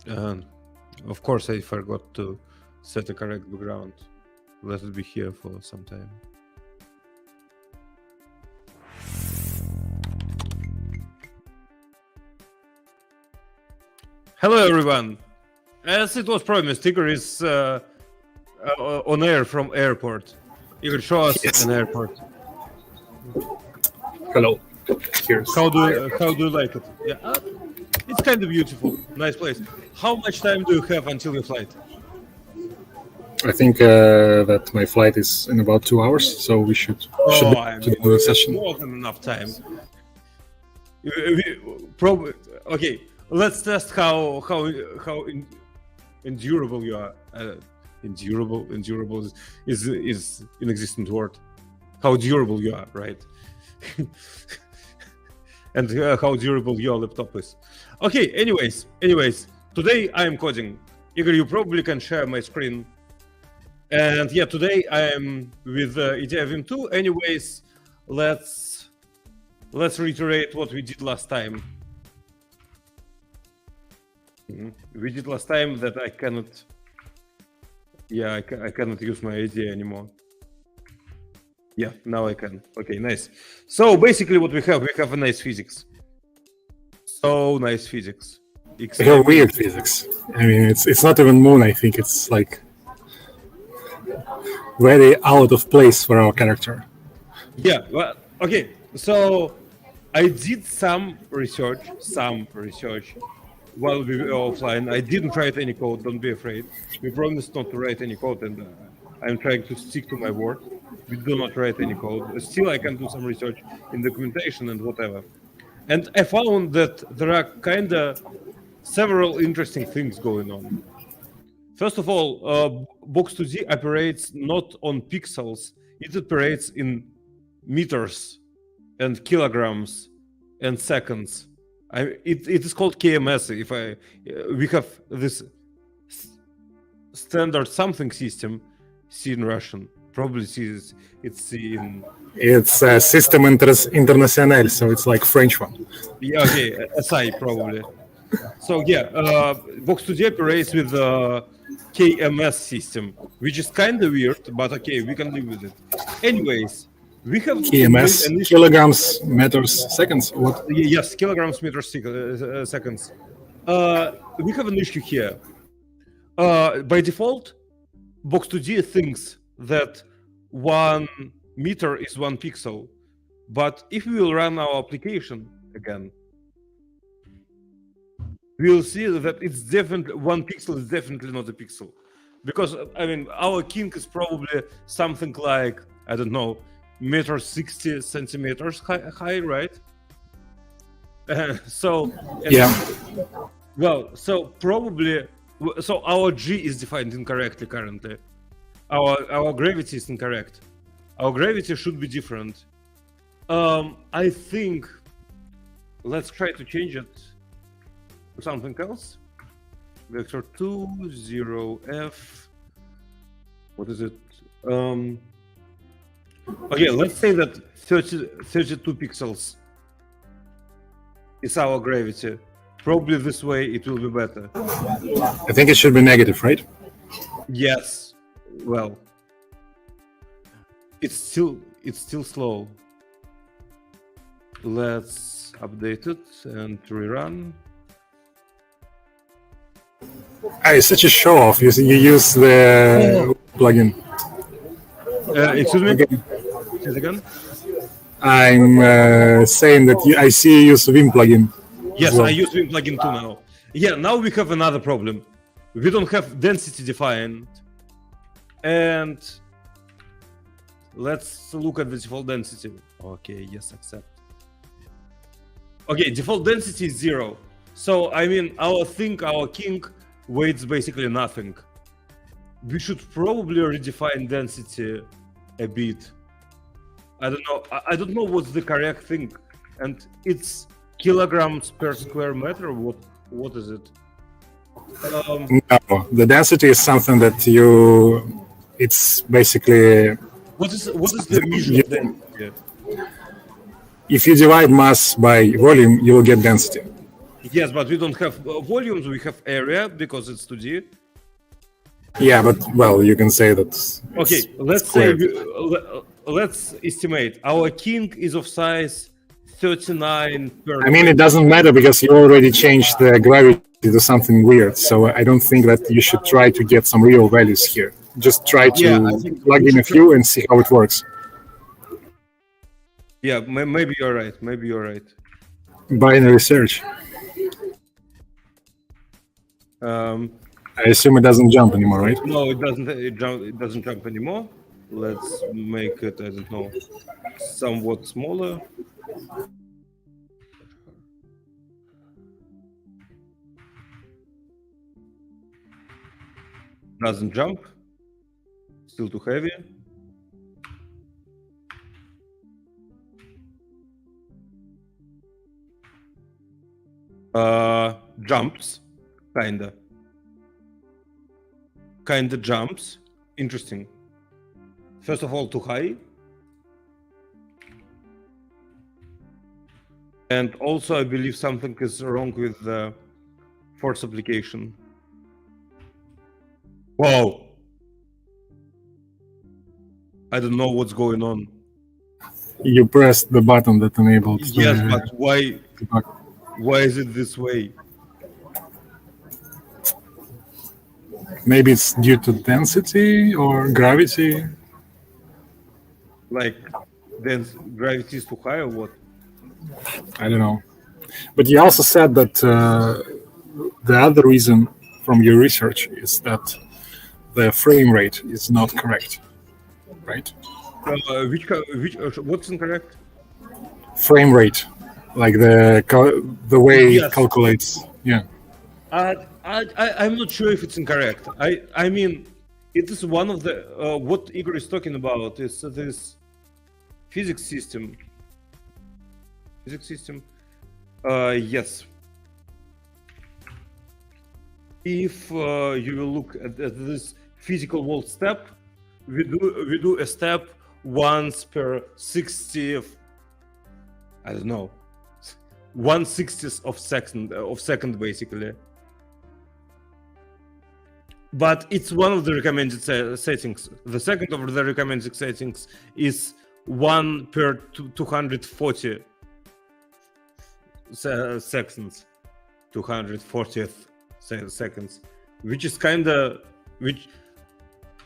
And of course, I forgot to set a correct background. Let it be here for some time. Hello, everyone. As it was promised, Igor is on air from airport. Igor, show us an airport. Hello. Here's How do you like it? Yeah, it's kind of beautiful, nice place. How much time do you have until your flight? I think that my flight is in about 2 hours, so we should do the session. More than enough time. Okay, let's test how endurable you are. Endurable is inexistent word. How durable you are, right? And how durable your laptop is. Okay, anyways, today I am coding. Igor, you probably can share my screen. And yeah, today I am with IDEA Vim 2. Anyways, let's reiterate what we did last time. We did last time that I cannot. Yeah, I cannot use my IDEA anymore. Yeah, now I can. Okay, nice. So basically what we have a nice physics. So nice physics. We have weird physics. I mean, it's not even moon. I think it's like very out of place for our character. Yeah, well, okay. So I did some research while we were offline. I didn't write any code, don't be afraid. We promised not to write any code, and I'm trying to stick to my word. We do not write any code. Still, I can do some research in documentation and whatever. And I found that there are kind of several interesting things going on. First of all, Box2D operates not on pixels. It operates in meters and kilograms and seconds. It is called KMS. We have this standard something system, C in Russian. Probably it's in. It's System International, so it's like French one. Yeah, okay, SI probably. So yeah, Box2D operates with the KMS system, which is kind of weird, but okay, we can live with it. Anyways, we have KMS, kilograms, meters, seconds. What? Yes, kilograms, meters, seconds. We have an issue here. By default, Box2D thinks that 1 meter is 1 pixel, but if we will run our application again, we'll see that it's definitely 1 pixel is definitely not a pixel, because I mean our king is probably something like, I don't know, 1.60 meters high, right? Yeah. Well, so probably, so our G is defined incorrectly currently. Our gravity is incorrect. Our gravity should be different. I think let's try to change it to something else. Vector 2, 0, F. What is it? Okay, let's say that 32 pixels is our gravity. Probably this way it will be better. I think it should be negative, right? Yes. Well, it's still slow. Let's update it and rerun. It's such a show off. You use the plugin. Excuse me? Okay. Say it again? I'm saying that I see you use Vim plugin. Yes, well. I use Vim plugin too now. Yeah, now we have another problem. We don't have density defined. And let's look at the default density. Okay, yes, accept. Okay, default density is 0. So, I mean, our king weighs basically nothing. We should probably redefine density a bit. I don't know what's the correct thing. And it's kilograms per square meter. What is it? No, the density is something that it's basically. What is the measure of density? If you divide mass by volume, you will get density. Yes, but we don't have volumes. We have area because it's 2D. Yeah, but well, you can say that. Okay, let's say let's estimate our king is of size 39 per. I mean, it doesn't matter because you already changed the gravity to something weird. So I don't think that you should try to get some real values here. Just try to plug in a few and see how it works. Yeah, maybe you're right. Maybe you're right. Binary search. I assume it doesn't jump anymore, right? No, it doesn't. It doesn't jump anymore. Let's make it, I don't know, somewhat smaller. Doesn't jump. Still too heavy. Jumps, kinda jumps. Interesting. First of all, too high, and also I believe something is wrong with the force application. Wow, I don't know what's going on. You pressed the button that enabled. Yes, but why? Why is it this way? Maybe it's due to density or gravity. Like, then gravity is too high or what? I don't know. But you also said that the other reason from your research is that the frame rate is not correct, right? What's incorrect? Frame rate, like the way it calculates. Yeah. I'm not sure if it's incorrect. I mean, it is one of the what Igor is talking about is this physics system. Yes. If you will look at this physical world step, we do a step once per 60th. I don't know, 1/60th of second basically. But it's one of the recommended settings. The second of the recommended settings is 1 per 240 seconds, 240th seconds, which is which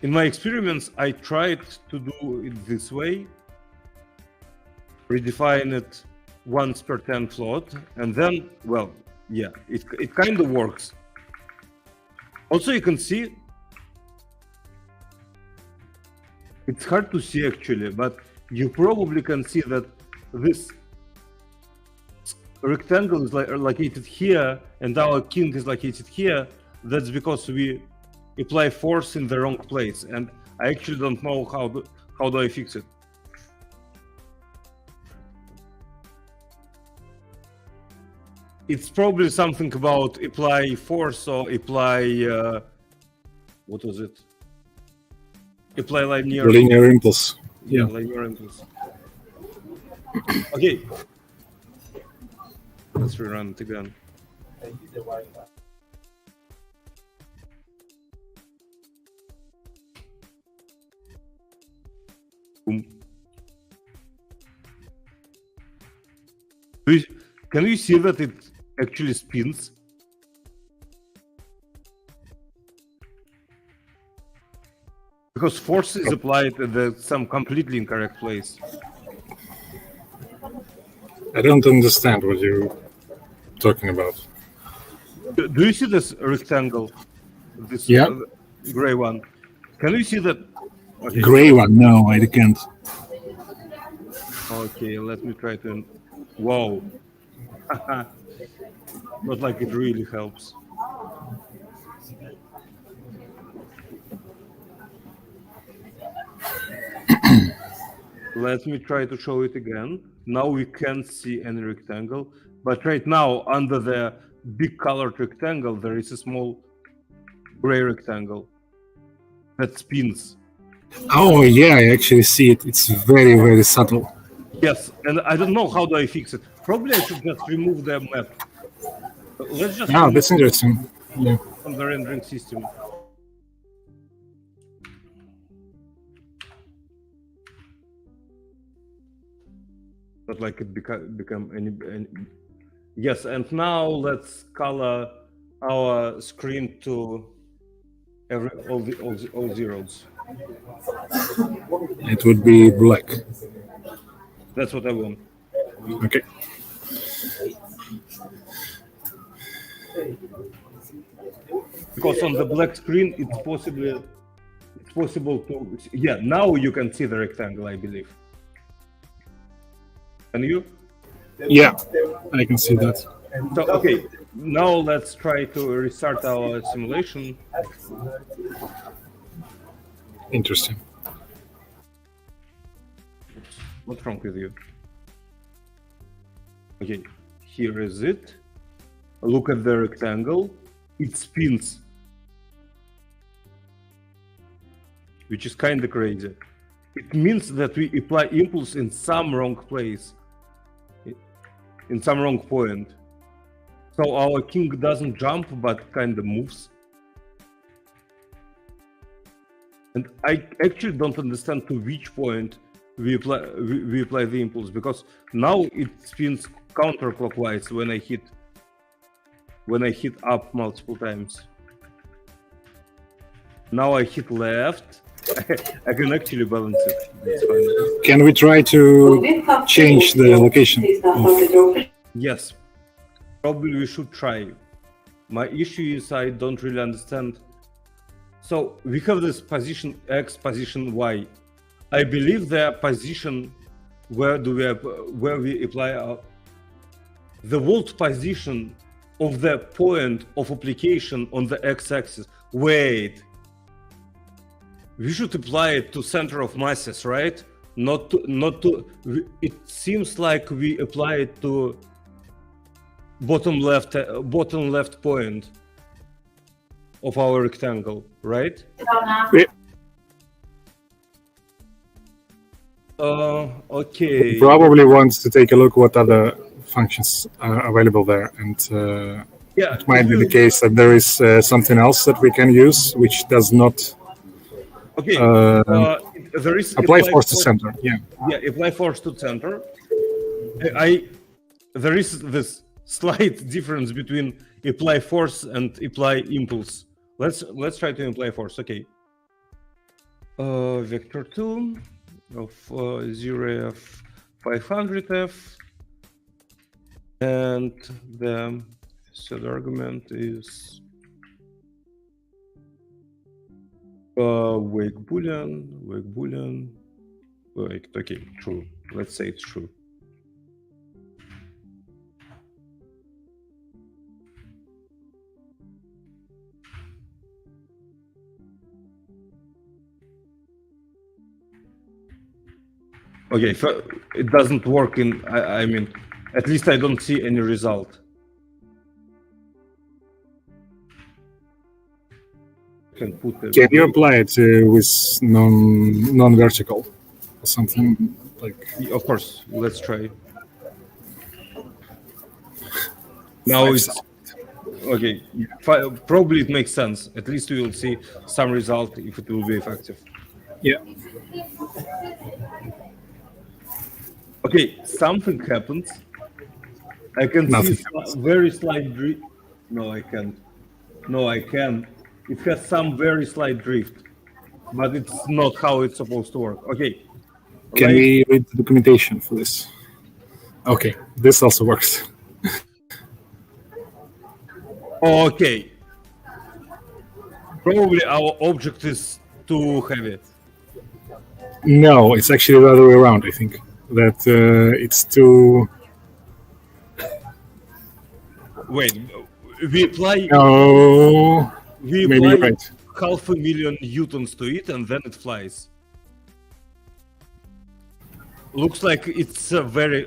in my experiments I tried to do it this way, redefine it once per 10 float, and then, well, yeah, it kind of works. Also, you can see, it's hard to see actually, but you probably can see that this rectangle is located here and our king is located here. That's because we apply force in the wrong place, and I actually don't know how do I fix it. It's probably something about apply force or apply what was it? Apply linear impulse. Yeah, linear impulse. Okay, let's rerun it again. Boom. Can you see that it actually spins? Because force is applied at some completely incorrect place. I don't understand what you're talking about. Do you see this rectangle? This gray one. Can you see that? Okay. Gray one? No, I can't. Okay, let me try to. Wow. Not like it really helps. Let me try to show it again. Now we can't see any rectangle, but right now under the big colored rectangle there is a small gray rectangle that spins. Oh yeah, I actually see it. It's very, very subtle. Yes, and I don't know how do I fix it. Probably I should just remove the map. Let's just That's interesting. Yeah. on the rendering system. Not like it become any. Yes, and now let's color our screen to all zeros. It would be black. That's what I want. Okay. Because on the black screen, it's possible to. Yeah, now you can see the rectangle, I believe. Can you? Yeah, I can see that. So okay, now let's try to restart our simulation. Interesting. What's wrong with you? Okay, here is it. Look at the rectangle. It spins, which is kind of crazy. It means that we apply impulse in some wrong place, in some wrong point. So our king doesn't jump, but kind of moves. And I actually don't understand to which point we apply the impulse, because now it spins counterclockwise when I hit up multiple times. Now I hit left. I can actually balance it. It's fine. Can we try to change the location? Yes, probably we should try. My issue is I don't really understand. So we have this position X, position Y. I believe the position where we apply the volt position of the point of application on the x-axis. Wait, we should apply it to center of masses, right? Not to. It seems like we apply it to bottom left point of our rectangle, right? Okay. Probably wants to take a look what other functions are available there, and it might be the case that there is something else that we can use which does not there is apply force to center. Yeah, apply force to center. There is this slight difference between apply force and apply impulse. Let's try to apply force. Okay. Vector 2 of 0f 500f, and the third argument is wake boolean. Wait, okay, true. Let's say it's true. Okay, if it doesn't work I mean, at least I don't see any result. Can you apply it with non-vertical or something like? Of course, let's try. Now it's okay. Probably it makes sense. At least we will see some result if it will be effective. Yeah. Okay, something happens. I can see very slight drift. No, I can't. No, I can. It has some very slight drift, but it's not how it's supposed to work. Okay. Can we read the documentation for this? Okay, this also works. Okay. Probably our object is too heavy. No, it's actually the other way around, I think. That it's too... Wait, we apply... No, we maybe apply you're right. 500,000 newtons to it, and then it flies. Looks like it's very...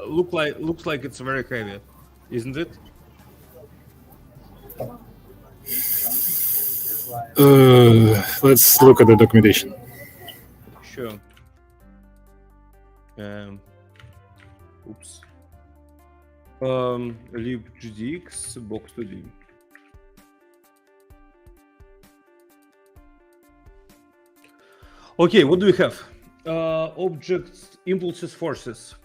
Looks like it's very heavy, isn't it? Let's look at the documentation. Sure. Oops. libktx box2d. Okay, what do we have? Objects, impulses, forces.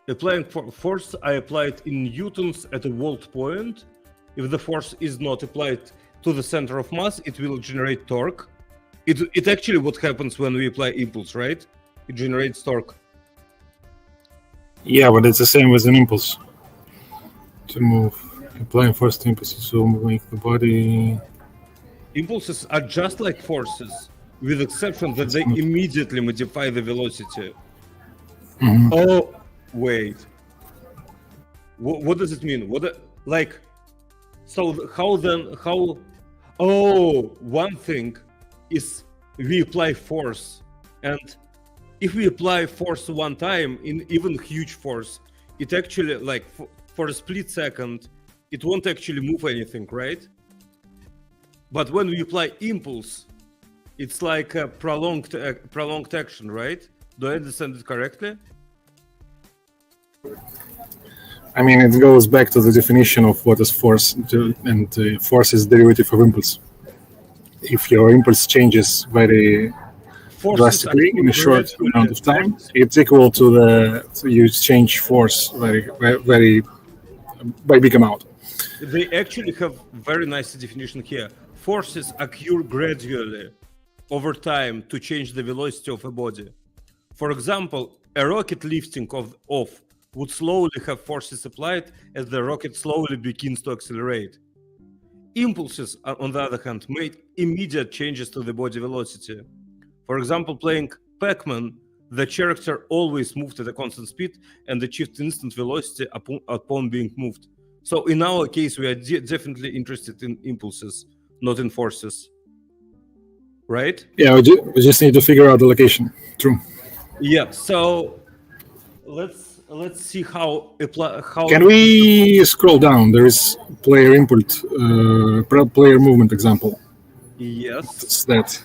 Applying force, I applied in newtons at a volt point. If the force is not applied to the center of mass, it will generate torque. It actually what happens when we apply impulse, right? It generates torque. Yeah, but it's the same with an impulse. To move, applying force to impulses will make the body. Impulses are just like forces, with exception that they immediately modify the velocity. Oh, wait. What does it mean? So how? Oh, one thing is we apply force, and if we apply force one time in even huge force, it actually like for a split second, it won't actually move anything, right? But when we apply impulse, it's like a prolonged action, right? Do I understand it correctly? I mean, it goes back to the definition of what is force, and force is derivative of impulse. If your impulse changes very drastically in a short amount of time, it's equal to you change force very by big amount. They actually have very nice definition here. Forces occur gradually over time to change the velocity of a body. For example, a rocket lifting off would slowly have forces applied as the rocket slowly begins to accelerate. Impulses, on the other hand, made immediate changes to the body velocity. For example, playing Pac-Man, the character always moved at a constant speed and achieved instant velocity upon being moved. So in our case, we are definitely interested in impulses, not in forces. Right? Yeah, we just need to figure out the location. True. Yeah, so let's see how Can we scroll down? There is player input, player movement example. Yes. What's that?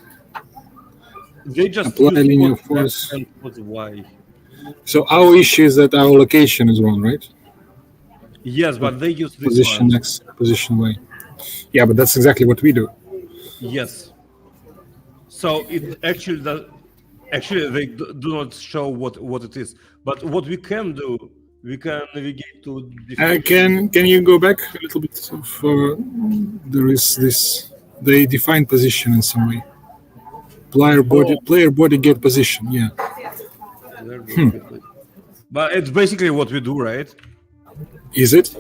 They just apply linear force. And y. So our issue is that our location is wrong, right? Yes, but they use this position one. X, position Y. Yeah, but that's exactly what we do. Yes. So it actually does. Actually, they do not show what it is. But what we can do, we can navigate to. Can you go back a little bit? There is this. They define position in some way. Player body get position. Yeah. But it's basically what we do, right? Is it?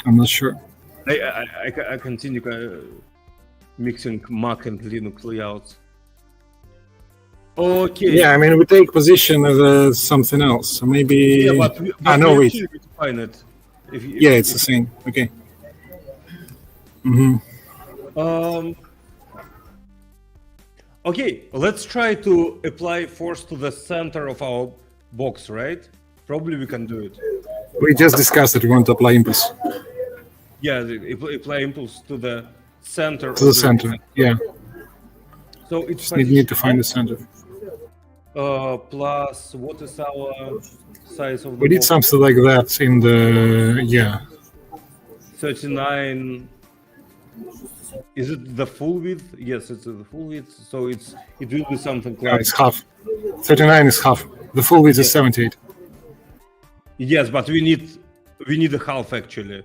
I'm not sure. I continue mixing Mac and Linux layouts. Okay. Yeah, I mean we take position as something else. So maybe. Yeah, but wait. Define it. It's the same. Okay. Okay, let's try to apply force to the center of our box, right? Probably we can do it. We just discussed that we want to apply impulse. Yeah, apply impulse to the center. To the center, yeah. So it's need to find the center. Plus, what is our size of the We did box? something like that in the, 39. Is it the full width? Yes, it's the full width. So it will be something like. It's half. 39 is half. The full width is 78. Yes, but we need a half actually.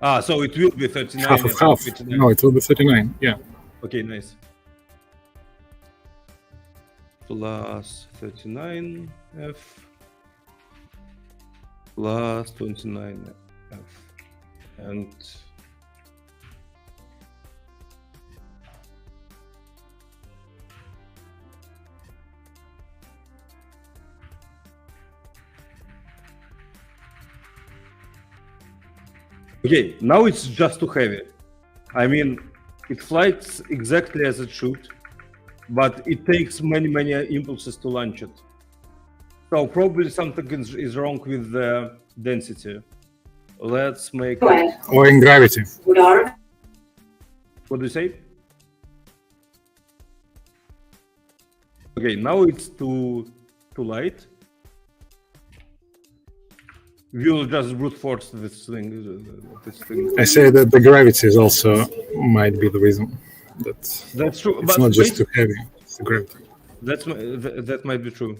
So it will be 39. Half of half. 39. No, it will be 39. Yeah. Okay, nice. Plus 39F plus 29F and okay, now it's just too heavy. I mean, it flies exactly as it should, but it takes many impulses to launch it. So probably something is wrong with the density. Let's make it... Or in gravity. What do you say? Okay, now it's too light. we will just brute force this thing. I say that the gravity is also might be the reason. That's true. It's But not just too heavy; it's the gravity. That might be true.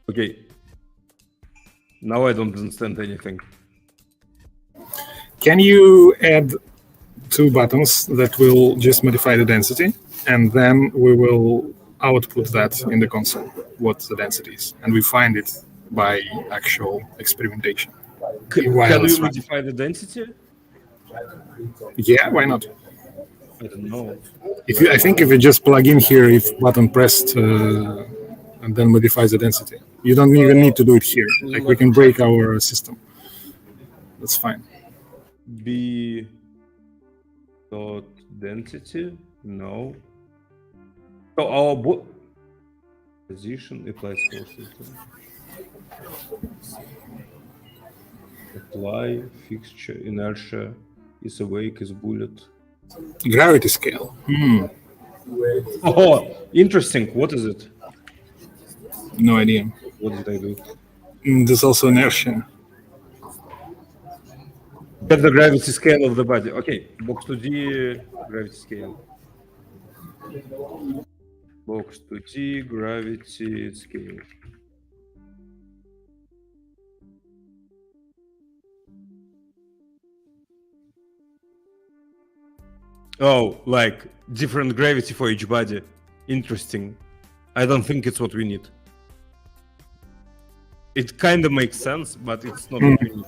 Okay. Now I don't understand anything. Can you add 2 buttons that will just modify the density, and then we will output that in the console, what the density is, and we find it by actual experimentation. Can we modify the density? Yeah, why not? I don't know. I think if you just plug in here, if button pressed, and then modifies the density, you don't even need to do it here. Like we can break our system. That's fine. B dot density? No. So our position applies forces. Apply fixture inertia is awake is bullet. Gravity scale. Oh, interesting. What is it? No idea. What did I do? There's also inertia. Get the gravity scale of the body. Okay, box 2D gravity scale. Box 2D gravity scale. Oh, like different gravity for each body. Interesting. I don't think it's what we need. It kind of makes sense, but it's not what we need.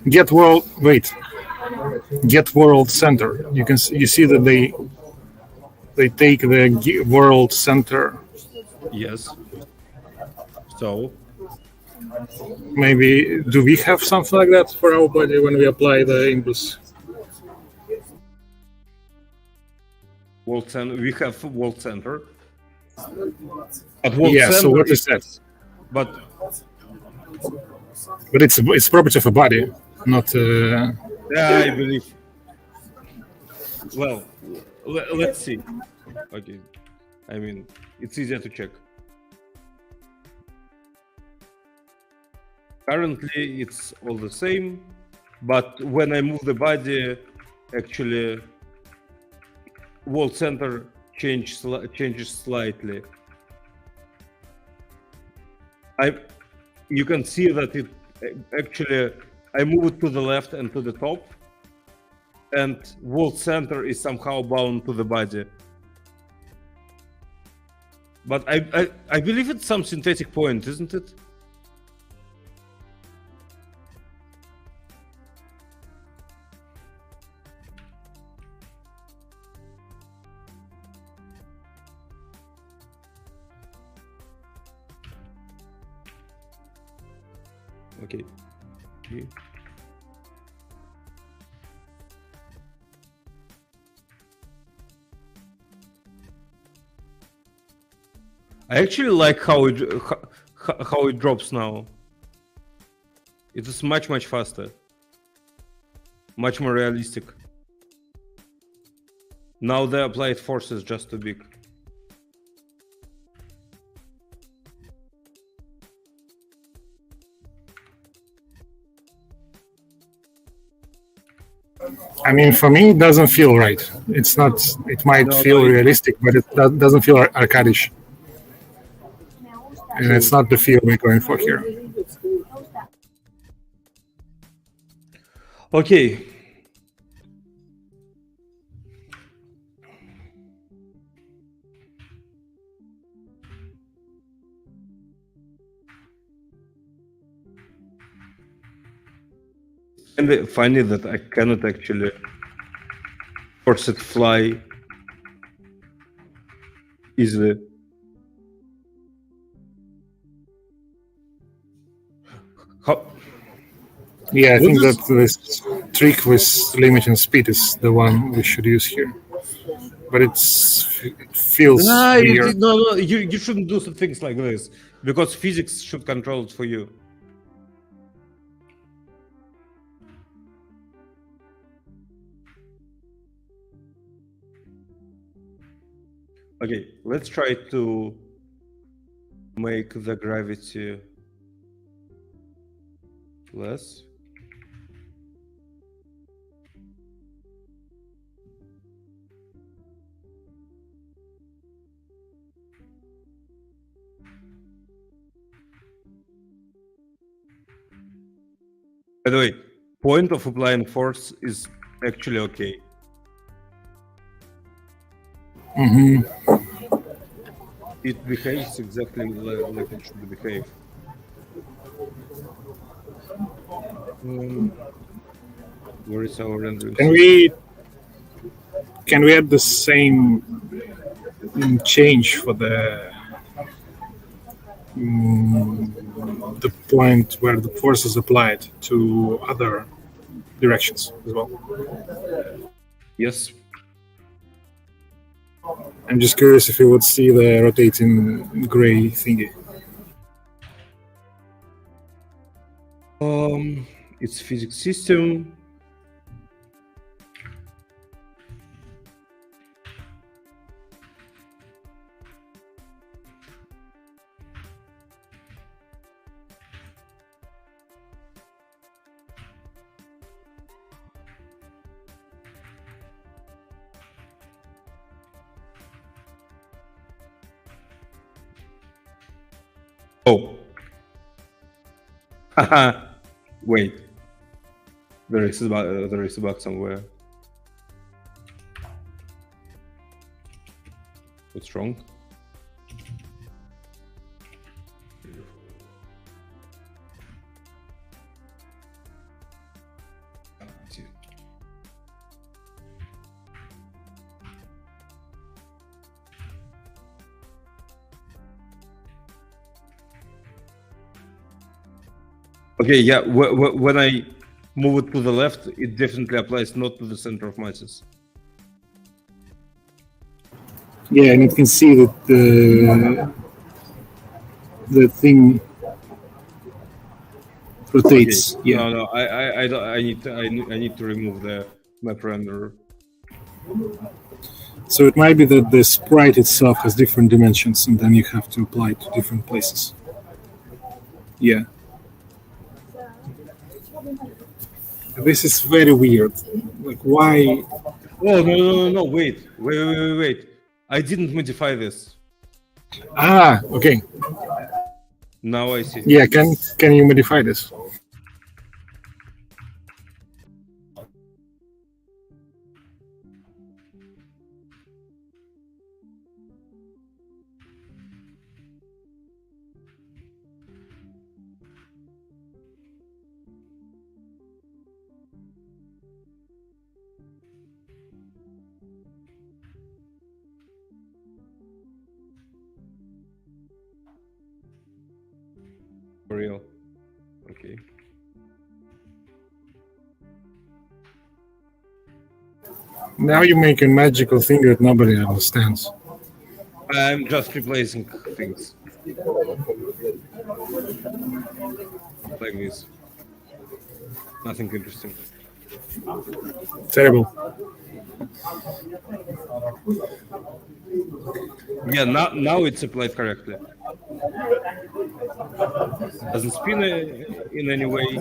Get world center. You see that they take the world center. Yes. So maybe do we have something like that for our body when we apply the impulse? World center. We have world center. So what is that? But it's property of a body, not. Yeah, I believe. Well, let's see. Okay, I mean it's easier to check. Currently, it's all the same, but when I move the body, actually, world center changes slightly. You can see that it actually, I move it to the left and to the top, and world center is somehow bound to the body. But I believe it's some synthetic point, isn't it? Okay. I actually like how it drops now. It is much faster, much more realistic. Now the applied force is just too big. I mean, for me, it doesn't feel right. It's not. It might feel realistic, but it doesn't feel arcadish. And it's not the feel we're going for here. Okay. And funny that I cannot actually force it fly easily. How? Yeah, I think that this trick with limiting speed is the one we should use here. But it feels weird. No, you shouldn't do some things like this because physics should control it for you. Okay, let's try to make the gravity less. By the way, point of applying force is actually okay. It behaves exactly like it should behave. Where is our rendering? Can we add the same change for the point where the force is applied to other directions as well? Yes. I'm just curious if you would see the rotating gray thingy. It's physics system. Oh. Haha. Wait. There is a bug somewhere. What's wrong? Okay, yeah, when I move it to the left, it definitely applies not to the center of masses. Yeah, and you can see that the thing rotates. Okay. Yeah. No, I need to remove the map renderer. So it might be that the sprite itself has different dimensions, and then you have to apply it to different places. Yeah. This is very weird. Like, why? Oh, no, wait. I didn't modify this. Ah, okay. Now I see. Yeah, can you modify this? For real. Okay. Now you make a magical thing that nobody understands. I'm just replacing things. Like this. Nothing interesting. Terrible. Yeah, now it's applied correctly. Doesn't spin in any way.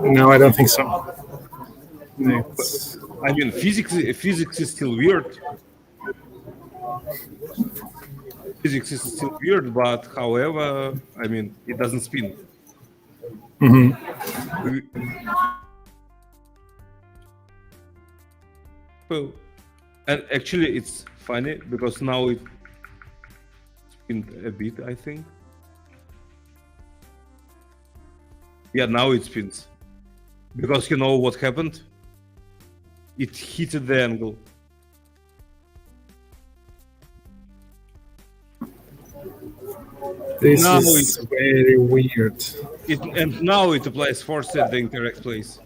No, I don't think so. I mean, physics is still weird. Physics is still weird, but however, I mean, it doesn't spin. Well, and actually, it's funny because now it spinned a bit, I think. Yeah, now it spins. Because you know what happened? It hit the angle. This Now is very weird. And now it applies force at the incorrect place.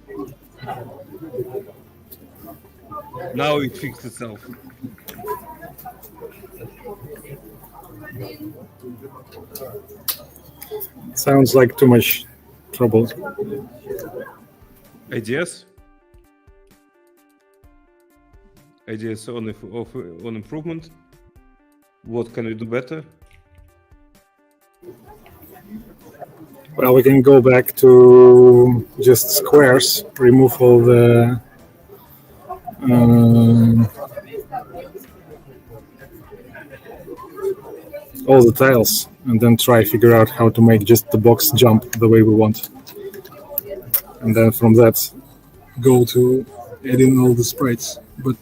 Now it fixed itself. Sounds like too much trouble. Ideas? ideas on improvement. What can we do better? Well, we can go back to just squares, remove all the tiles, and then try figure out how to make just the box jump the way we want. And then from that, go to adding all the sprites. But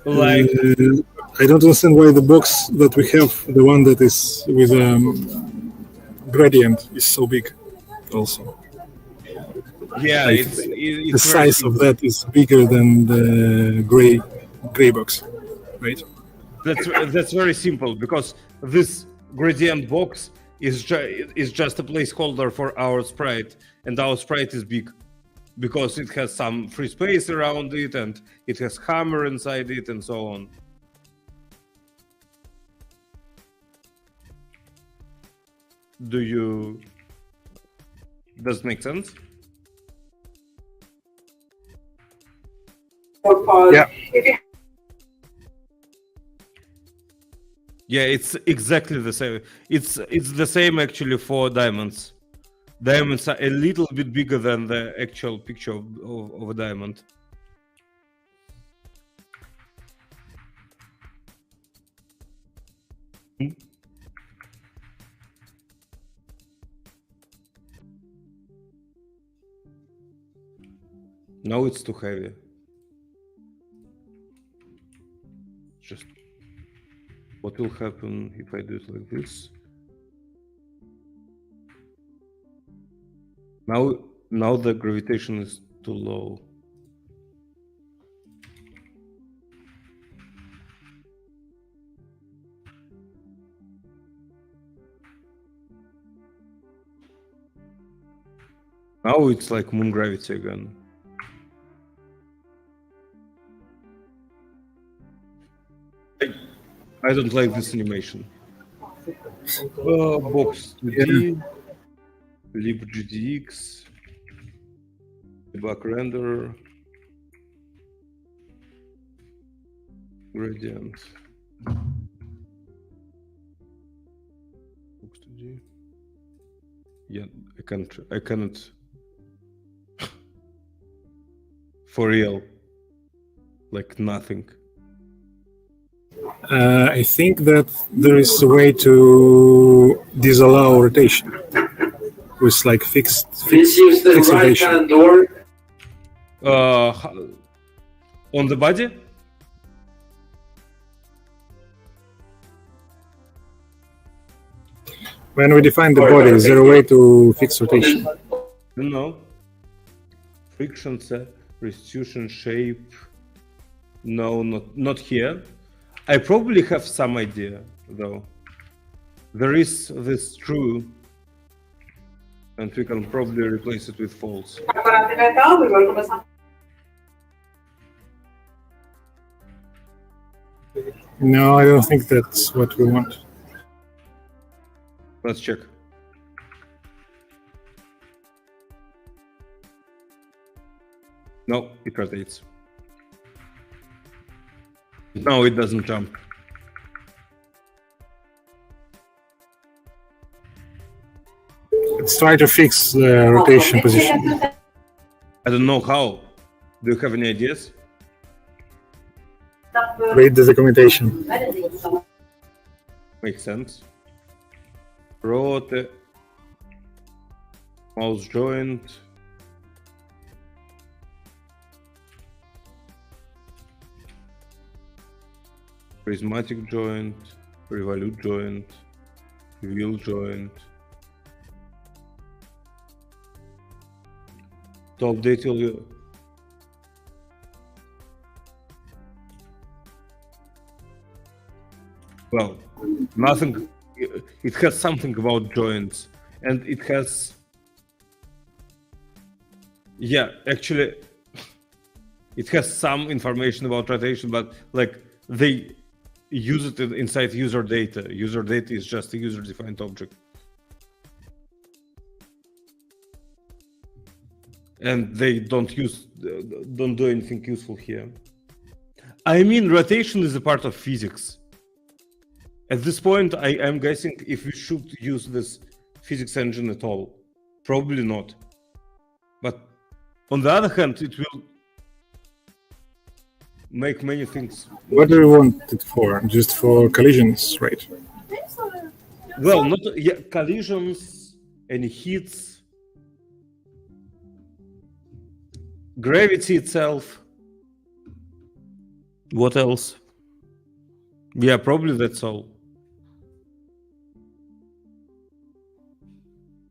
Like, I don't understand why the box that we have, the one that is with gradient, is so big. Also, yeah, like, it's the size of that is bigger than the gray box, right? That's very simple, because this gradient box is just a placeholder for our sprite, and our sprite is big because it has some free space around it, and it has hammer inside it, and so on. Does it make sense? Yeah. Yeah, it's exactly the same. It's the same actually for diamonds. Diamonds are a little bit bigger than the actual picture of a diamond. No, it's too heavy. Just what will happen if I do it like this? Now the gravitation is too low. Now it's like moon gravity again. I don't like this animation. Box 2D, libktx, debug render, gradient. Box 2D. Yeah, I cannot. For real, like nothing. I think that there is a way to disallow rotation with like fixed rotation. On the body? When we define the body, is there a way to fix rotation? No. Friction, restitution, shape. No, not here. I probably have some idea though. There is this true, and we can probably replace it with false. No, I don't think that's what we want. Let's check. No, it rotates. No, it doesn't jump. Let's try to fix the rotation position. I don't know how. Do you have any ideas? Read the documentation. Makes sense. Rotate, mouse joint. Prismatic joint, revolute joint, wheel joint. To update all your... Well, nothing. It has something about joints, and it has... Yeah, actually, it has some information about rotation, but like they use it inside user data. User data is just a user-defined object. And they don't do anything useful here. I mean, rotation is a part of physics. At this point, I am guessing if we should use this physics engine at all. Probably not. But on the other hand, it will make many things. What do you want it for? Just for collisions, right? Well, not collisions, any hits, gravity itself. What else? Yeah, probably that's all.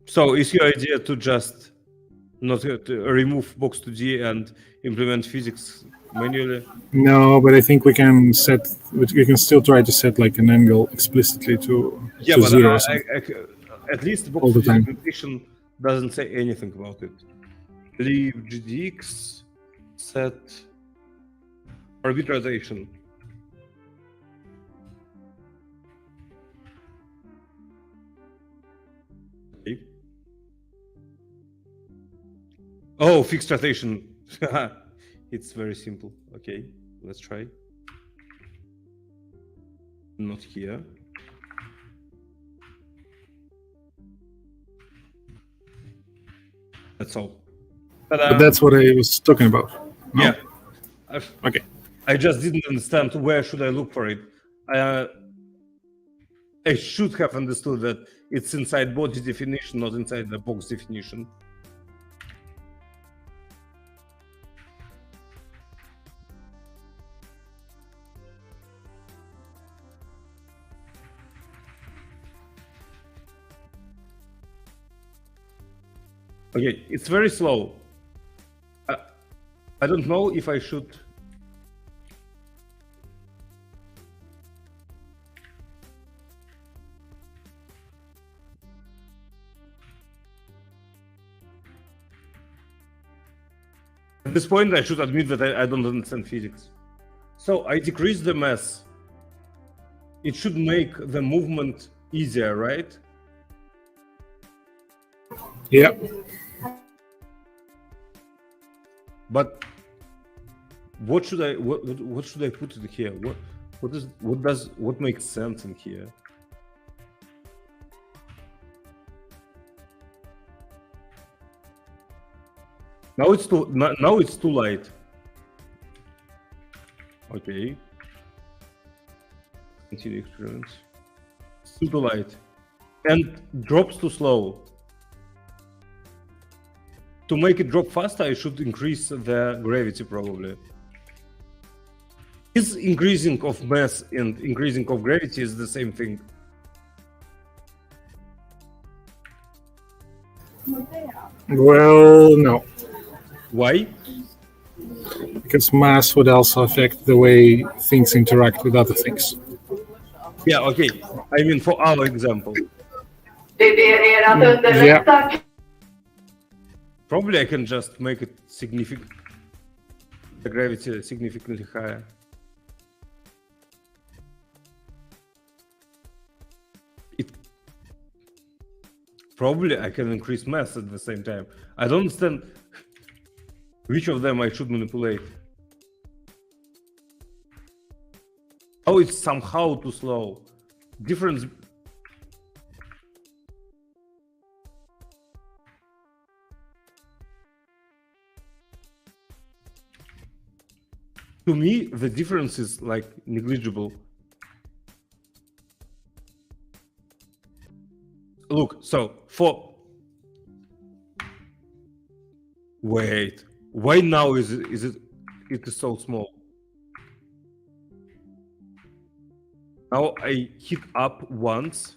So is your idea to just not to remove box2d and implement physics manually? No, but I think we can still try to set like an angle explicitly to But zero or something. at least All the box2d time. implementation doesn't say anything about it. libktx set orbit rotation. Okay. Oh, fixed rotation. It's very simple. Okay, let's try. Not here. That's all. But that's what I was talking about. No? Yeah. Okay. I just didn't understand where should I look for it. I should have understood that it's inside body definition, not inside the box definition. Okay, it's very slow. I don't know if I should. At this point, I should admit that I don't understand physics. So I decrease the mass. It should make the movement easier, right? Yeah. But what should I put in here? What makes sense in here? Now it's too light. Okay. Continue experiments. Still too light. And drops too slow. To make it drop faster, I should increase the gravity probably. Is increasing of mass and increasing of gravity is the same thing? Well, no. Why? Because mass would also affect the way things interact with other things. Yeah, okay. I mean, for our example. Yeah. Probably I can just make it the gravity significantly higher. Probably I can increase mass at the same time. I don't understand which of them I should manipulate. Oh, it's somehow too slow. Difference. To me, the difference is like negligible. Look, so wait, why now it is so small? Now I hit up once.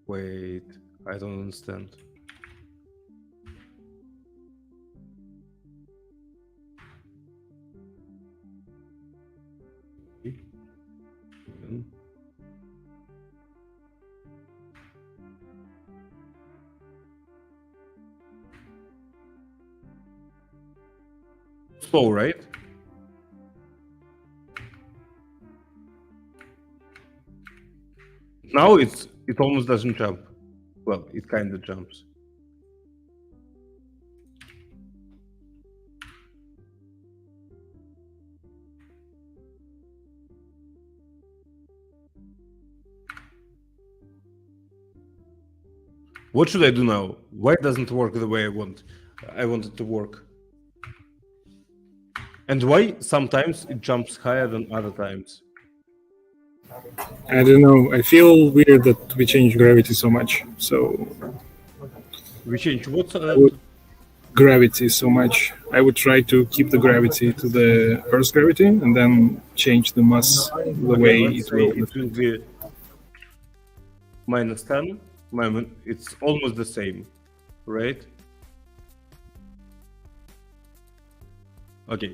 Wait, I don't understand. Slow, right? Now it almost doesn't jump. Well, it kind of jumps. What should I do now? Why doesn't it work the way I want it to work? And why sometimes it jumps higher than other times? I don't know. I feel weird that we change gravity so much. So We change what? gravity so much. I would try to keep the gravity to the Earth's gravity and then change the mass the way Let's it say will. it will be minus 10. It's almost the same, right? Okay.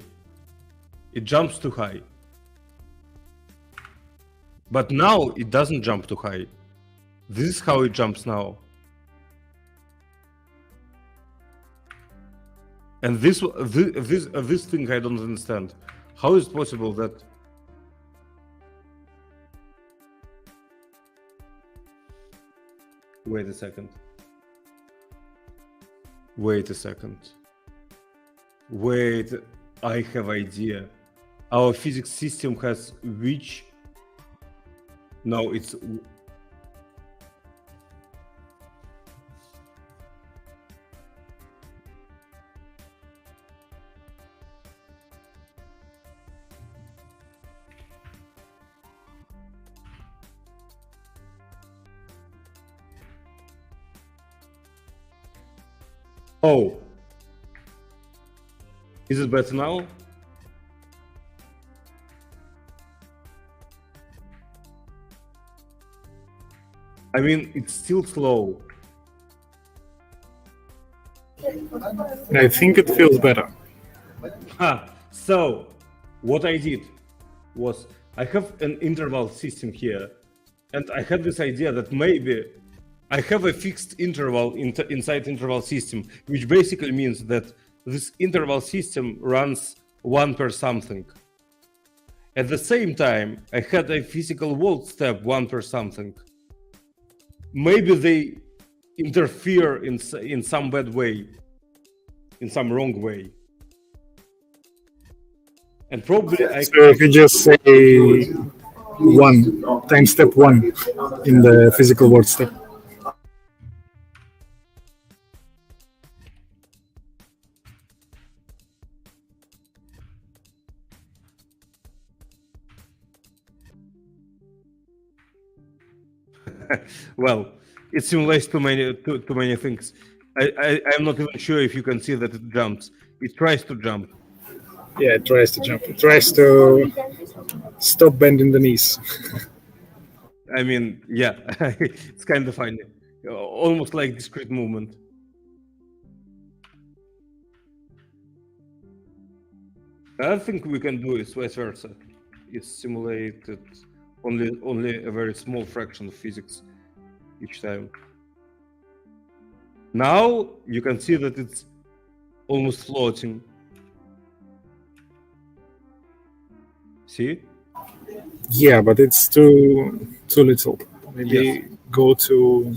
It jumps too high. But now it doesn't jump too high. This is how it jumps now. And this thing I don't understand. How is it possible that Wait a second. Wait, I have idea. Our physics system has which? No, it's Oh. Is it better now? I mean, it's still slow. I think it feels better. So, what I did was, I have an interval system here, and I had this idea that maybe I have a fixed interval inside interval system, which basically means that this interval system runs 1 per something. At the same time, I had a physical world step 1 per something. Maybe they interfere in some bad way, in some wrong way. And probably So if you just say 1 time step 1 in the physical world step. Well, it simulates too many things. I'm not even sure if you can see that it jumps. It tries to jump. Yeah, it tries to jump. It tries to stop bending the knees. I mean, yeah, it's kind of funny. Almost like discrete movement. I think we can do is vice versa. It's simulated only a very small fraction of physics each time. Now you can see that it's almost floating. See? Yeah, but it's too little. Maybe Yes. go to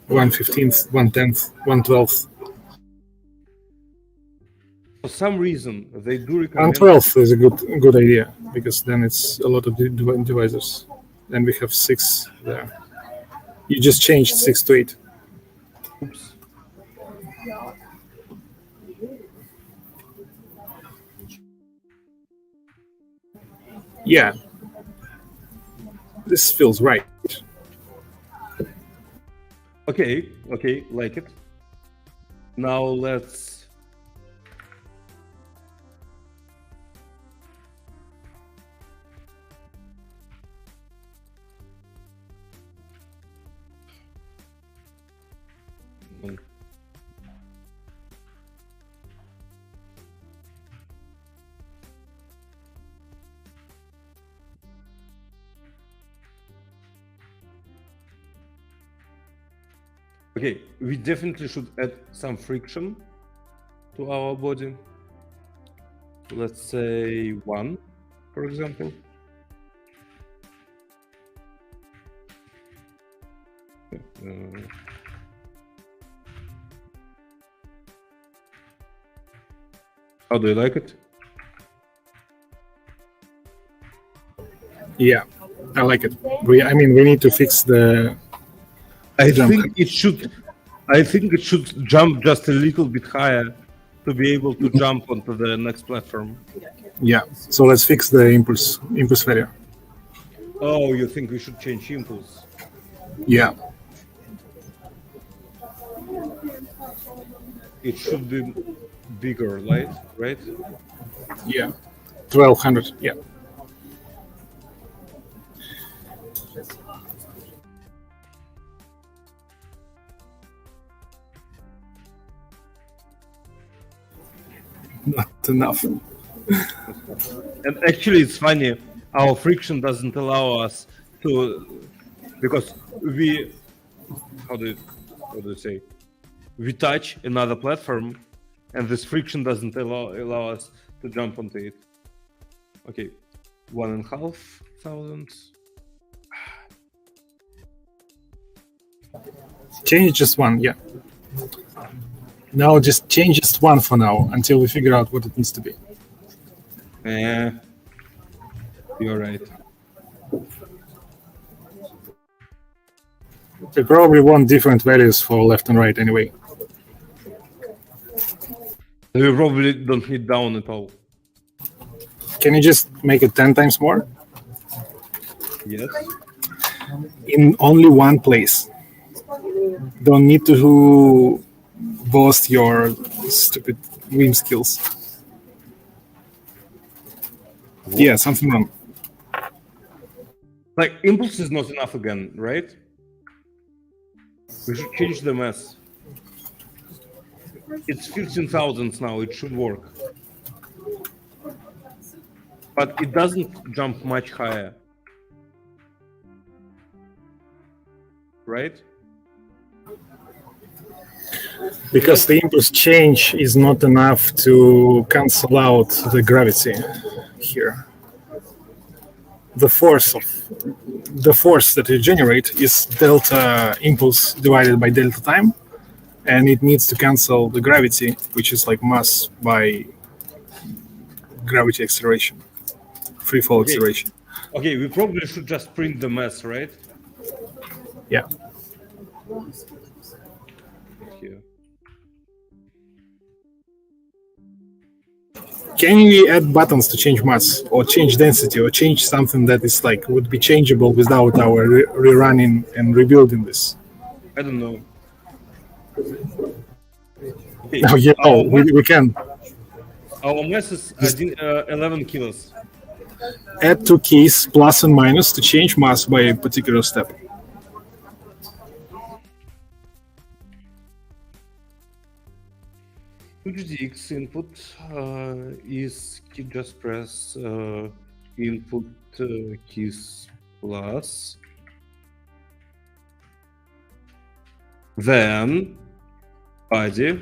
1/15th, 1/10th, 1/12th. For some reason, they do recommend. 1/12th is a good idea because then it's a lot of divisors. Then we have 6 there. You just changed 6 to 8. Oops. Yeah. This feels right. Okay, like it. Now let's. Okay, we definitely should add some friction to our body. Let's say 1, for example. How do you like it? Yeah, I like it. We need to fix the I jump. think it should. I think it should jump just a little bit higher to be able to jump onto the next platform. Yeah. So let's fix the impulse value. Oh, you think we should change impulse? Yeah. It should be bigger, right? Yeah. 1200. Yeah. Not enough. And actually, it's funny. Our friction doesn't allow us to, because we, how do you say? We touch another platform, and this friction doesn't allow us to jump onto it. Okay, 1,500. Change just one. Yeah. Now just change just one for now until we figure out what it needs to be. Yeah, you're right. We probably want different values for left and right anyway. We probably don't need down at all. Can you just make it 10 times more? Yes. In only one place. Don't need to boast your stupid Vim skills. What? Yeah, something wrong. Like, impulse is not enough again, right? We should change the mass. It's 15,000 now, it should work. But it doesn't jump much higher. Right? Because the impulse change is not enough to cancel out the gravity here. The force that you generate is delta impulse divided by delta time, and it needs to cancel the gravity, which is like mass by gravity acceleration, free fall acceleration. Okay, we probably should just print the mass, right? Yeah. Here. Can you add buttons to change mass or change density or change something that is like would be changeable without our rerunning and rebuilding this? I don't know. Okay. Oh, yeah, we can. Our mass is 11 kilos. Add 2 keys, plus and minus, to change mass by a particular step. libktx input is just press input keys plus, then body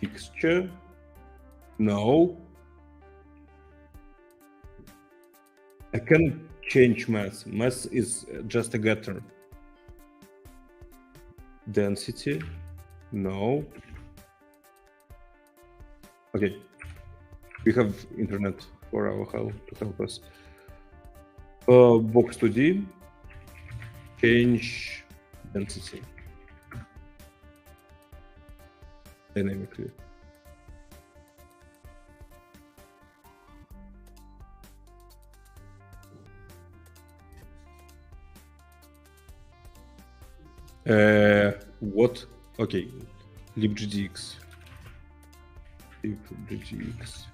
fixture, no. I can change mass. Mass is just a getter. Density, no. Okay, we have internet for our help to help us. Box 2D, change density dynamically. What? Okay, libktx. libktx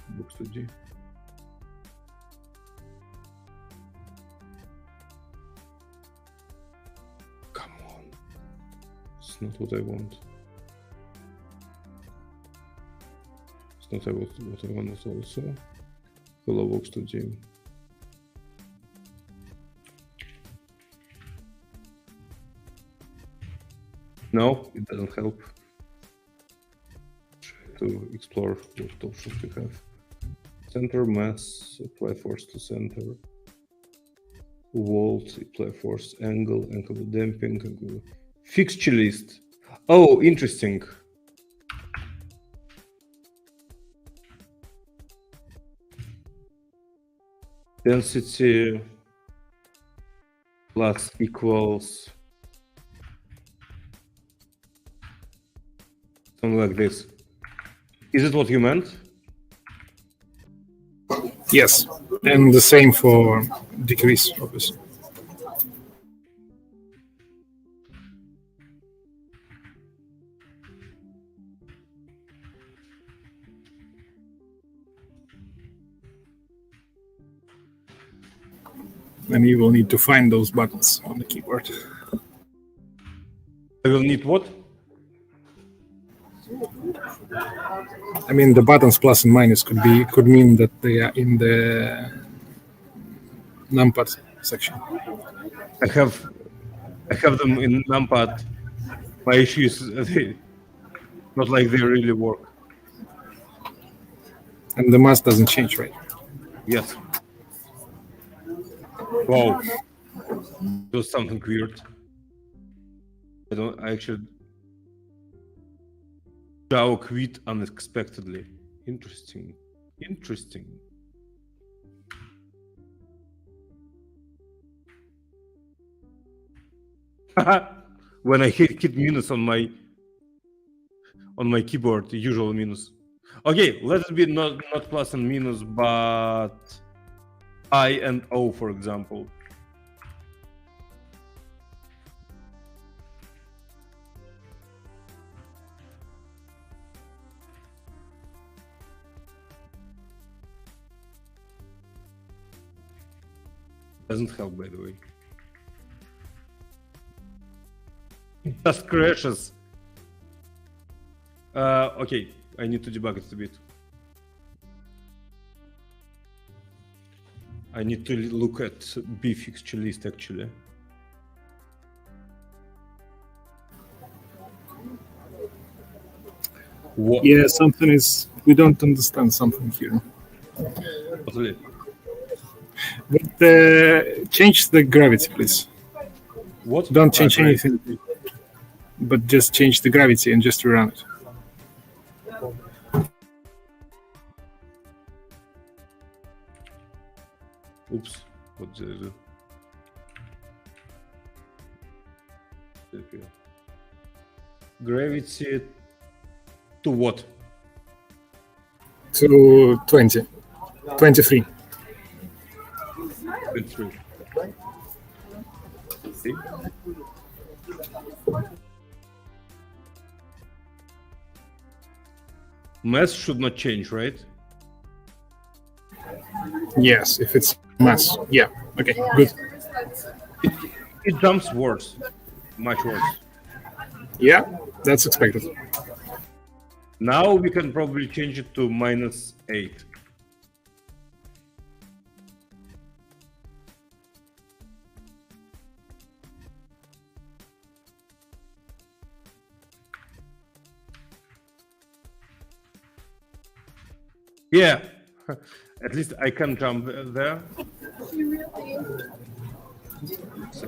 box 2D. Come on, it's not what I want. It's not what I want also. Hello box 2D. No, it doesn't help. Try to explore what options we have. Center mass, apply force to center. Volt, apply force, angle damping, angle. Fixture list. Oh, interesting. Density plus equals Something like this. Is it what you meant? Yes, and the same for decrease, obviously. And you will need to find those buttons on the keyboard. I will need what? I mean, the buttons plus and minus could mean that they are in the numpad section. I have them in numpad. My issue is not like they really work. And the mask doesn't change, right? Yes. Wow. It was something weird. I actually Jao quit unexpectedly. Interesting. When I hit minus on my keyboard, the usual minus. Okay, let it be not plus and minus, but I and O, for example. Doesn't help, by the way. It just crashes. Okay, I need to debug it a bit. I need to look at bfixture list actually. What? Yeah, something is. We don't understand something here. Totally. But change the gravity, please. What? Don't change anything, but just change the gravity and just rerun it. Oops. What did I do? Gravity to what? To 20. 23. 23. See? Mass should not change, right? Yes, if it's mass. Yeah. Okay, good. It jumps worse. Much worse. Yeah, that's expected. Now we can probably change it to -8. Yeah, at least I can jump there. So,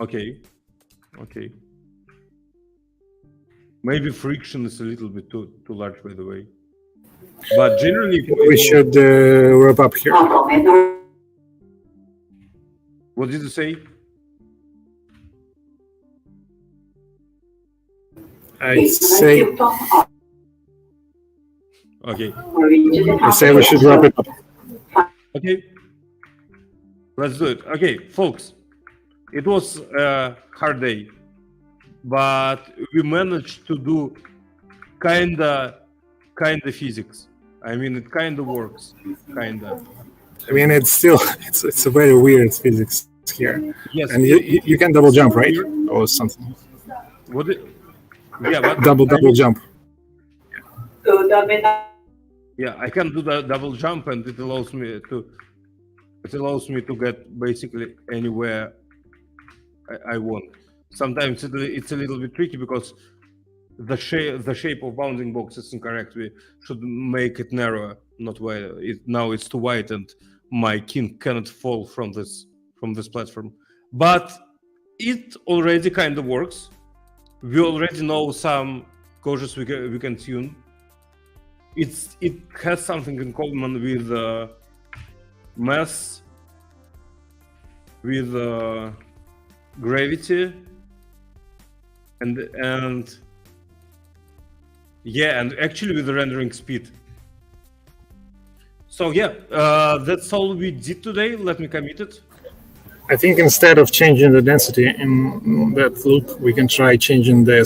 okay. Maybe friction is a little bit too large, by the way. But generally, we should wrap up here. What did you say? I say. Okay. I say we should wrap it up. Okay. Let's do it. Okay, folks. It was a hard day, but we managed to do kinda physics. I mean, it kinda works. Kinda. I mean, it's still it's a very weird physics here. Yes. And you can double jump, right? Or something. What? Yeah, but double jump. Yeah, I can do the double jump, and it allows me to get basically anywhere I want. Sometimes it's a little bit tricky because the shape of bounding box is incorrect. We should make it narrower, not wider. Now it's too wide, and my king cannot fall from this platform. but it already kind of works. We already know some cautious we can tune. It has something in common with mass, with gravity, and yeah, and actually with the rendering speed. So yeah, that's all we did today. Let me commit it. I think instead of changing the density in that loop, we can try changing the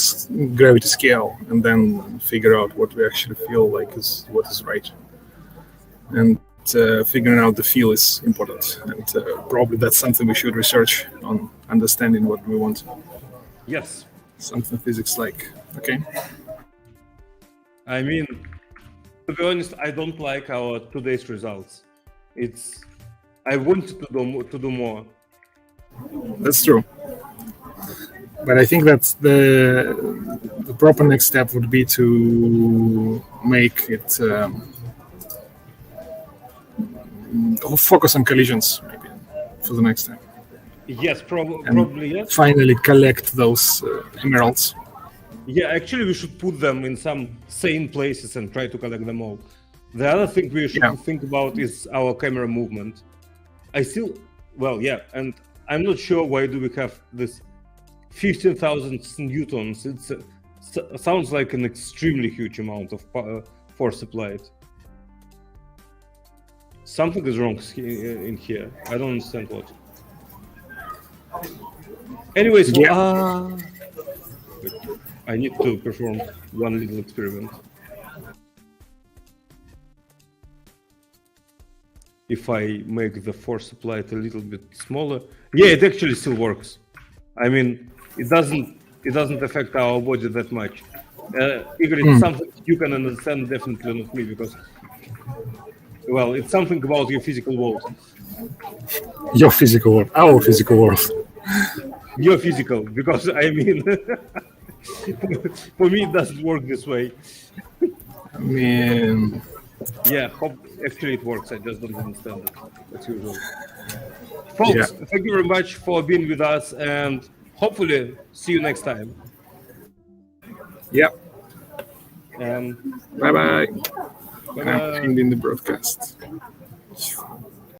gravity scale and then figure out what we actually feel like is what is right. And figuring out the feel is important. And probably that's something we should research on understanding what we want. Yes. Something physics-like. Okay. I mean, to be honest, I don't like our today's results. I wanted to do more. That's true. But I think that's the proper next step would be to make it focus on collisions maybe for the next time. Yes, probably yes. Finally collect those emeralds. Yeah, actually we should put them in some sane places and try to collect them all. The other thing we should think about is our camera movement. And I'm not sure why do we have this 15,000 newtons. It sounds like an extremely huge amount of force applied. Something is wrong in here. I don't understand what. Anyways, I need to perform one little experiment. If I make the force applied a little bit smaller, yeah, it actually still works. I mean, it doesn't affect our body that much. Igor, it's something you can understand, definitely not me, because, well, it's something about your physical world. Your physical world, our physical world. Your physical, because I mean, for me it doesn't work this way. I mean, yeah, actually it works. I just don't understand it as usual. Folks, thank you very much for being with us, and hopefully see you next time. Yep. And bye bye. bye-bye. I'm ending the broadcast.